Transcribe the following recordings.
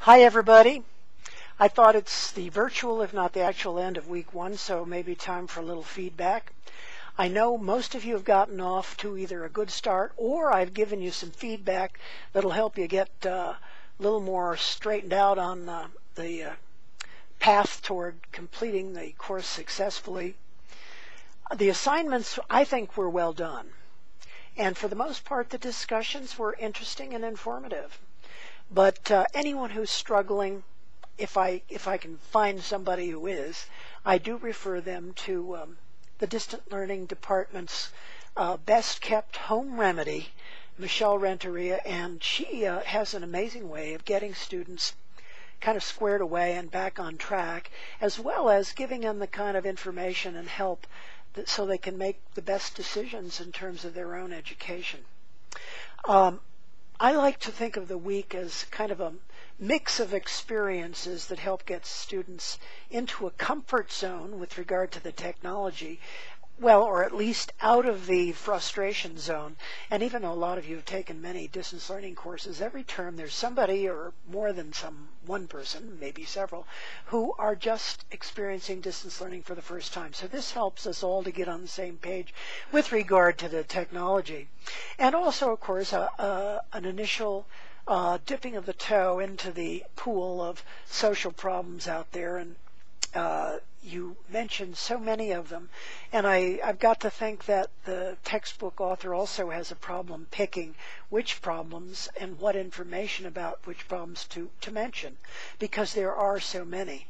Hi, everybody. I thought it's the virtual, if not the actual end of week one, so maybe time for a little feedback. I know most of you have gotten off to either a good start or I've given you some feedback that'll help you get a little more straightened out on the path toward completing the course successfully. The assignments, I think, were well done. And for the most part, the discussions were interesting and informative. But anyone who's struggling, if I can find somebody who is, I do refer them to the Distant Learning Department's best kept home remedy, Michelle Renteria, and she has an amazing way of getting students kind of squared away and back on track, as well as giving them the kind of information and help so they can make the best decisions in terms of their own education. I like to think of the week as kind of a mix of experiences that help get students into a comfort zone with regard to the technology, well, or at least out of the frustration zone. And even though a lot of you have taken many distance learning courses, every term there's somebody or more than one person, maybe several, who are just experiencing distance learning for the first time. So this helps us all to get on the same page with regard to the technology. And also, of course, an initial dipping of the toe into the pool of social problems out there, and you mentioned so many of them, and I've got to think that the textbook author also has a problem picking which problems and what information about which problems to mention, because there are so many.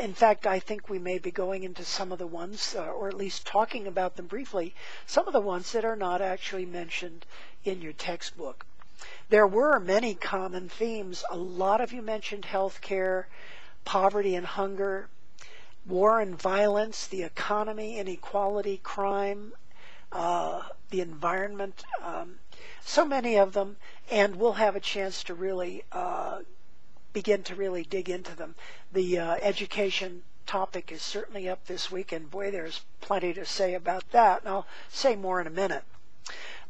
In fact, I think we may be going into some of the ones, or at least talking about them briefly, some of the ones that are not actually mentioned in your textbook. There were many common themes. A lot of you mentioned healthcare, poverty and hunger, war and violence, the economy, inequality, crime, the environment, so many of them, and we'll have a chance to really begin to really dig into them. The education topic is certainly up this week, and boy, there's plenty to say about that, and I'll say more in a minute.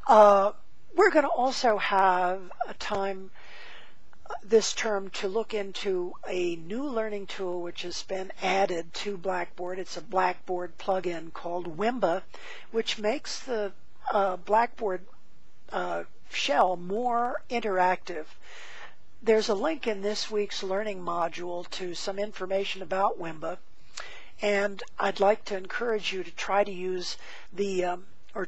We're going to also have a time this term to look into a new learning tool which has been added to Blackboard. It's a Blackboard plugin called Wimba, which makes the Blackboard shell more interactive. There's a link in this week's learning module to some information about Wimba, and I'd like to encourage you to try to use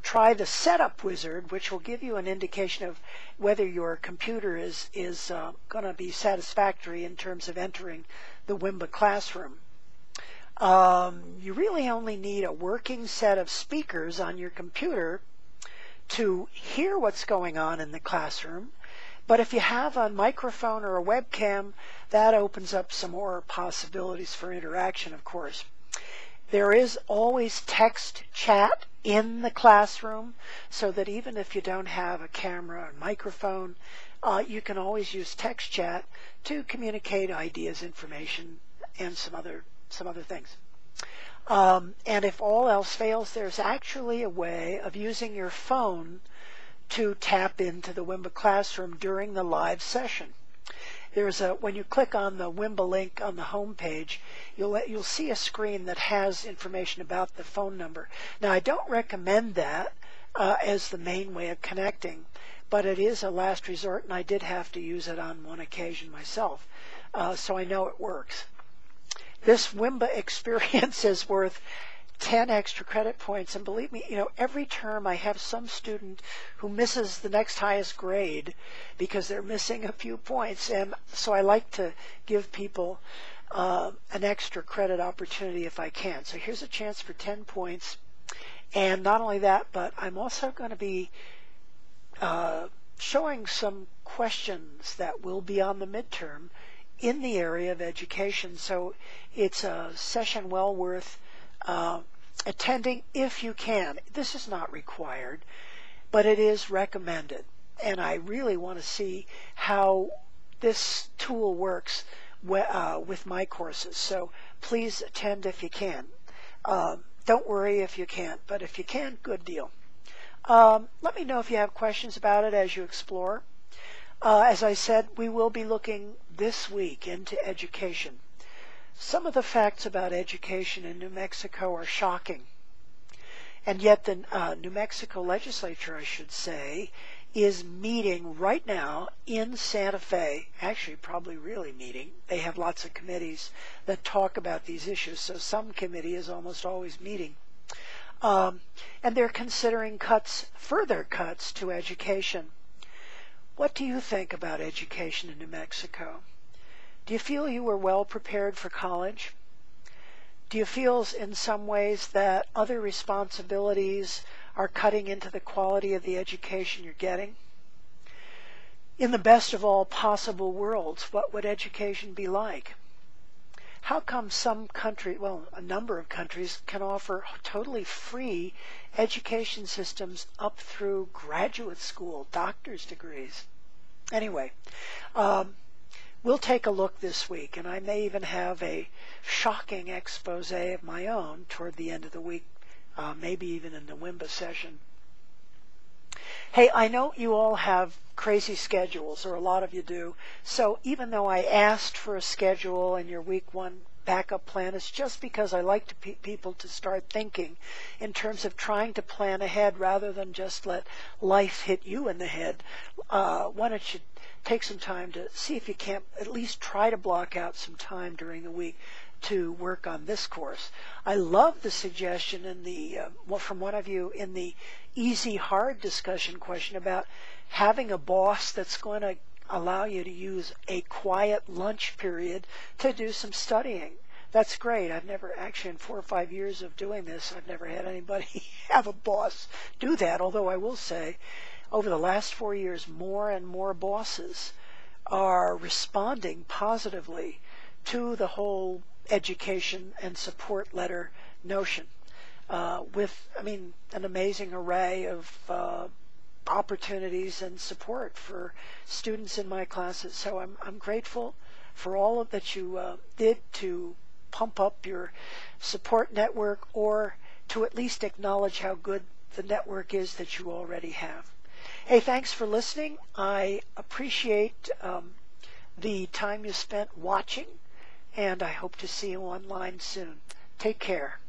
try the setup wizard, which will give you an indication of whether your computer is going to be satisfactory in terms of entering the Wimba classroom. You really only need a working set of speakers on your computer to hear what's going on in the classroom, but if you have a microphone or a webcam, that opens up some more possibilities for interaction, of course. There is always text chat in the classroom, so that even if you don't have a camera or microphone, you can always use text chat to communicate ideas, information, and some other things. And if all else fails, there's actually a way of using your phone to tap into the Wimba classroom during the live session. When you click on the Wimba link on the home page, you'll see a screen that has information about the phone number. Now, I don't recommend that as the main way of connecting, but it is a last resort, and I did have to use it on one occasion myself, so I know it works. This Wimba experience is worth 10 extra credit points, and believe me, every term I have some student who misses the next highest grade because they're missing a few points, and so I like to give people an extra credit opportunity if I can. So here's a chance for 10 points, and not only that, but I'm also going to be showing some questions that will be on the midterm in the area of education, so it's a session well worth attending if you can. This is not required, but it is recommended, and I really want to see how this tool works with my courses, so please attend if you can. Don't worry if you can't, but if you can, good deal. Let me know if you have questions about it as you explore. As I said, we will be looking this week into education. Some of the facts about education in New Mexico are shocking. And yet the New Mexico legislature, I should say, is meeting right now in Santa Fe, actually probably really meeting. They have lots of committees that talk about these issues, so some committee is almost always meeting. And they're considering further cuts to education. What do you think about education in New Mexico? Do you feel you were well prepared for college? Do you feel in some ways that other responsibilities are cutting into the quality of the education you're getting? In the best of all possible worlds, what would education be like? How come a number of countries can offer totally free education systems up through graduate school, doctor's degrees? Anyway, we'll take a look this week, and I may even have a shocking expose of my own toward the end of the week, maybe even in the WIMBA session. Hey, I know you all have crazy schedules, or a lot of you do, so even though I asked for a schedule in your week one backup plan, it's just because I like people to start thinking in terms of trying to plan ahead rather than just let life hit you in the head. Why don't you take some time to see if you can't at least try to block out some time during the week to work on this course. I love the suggestion from one of you in the easy hard discussion question about having a boss that's going to allow you to use a quiet lunch period to do some studying. That's great. I've never, actually in 4 or 5 years of doing this, I've never had anybody have a boss do that, although I will say over the last 4 years, more and more bosses are responding positively to the whole education and support letter notion with, an amazing array of opportunities and support for students in my classes. So I'm grateful for all of that you did to pump up your support network, or to at least acknowledge how good the network is that you already have. Hey, thanks for listening. I appreciate the time you spent watching, and I hope to see you online soon. Take care.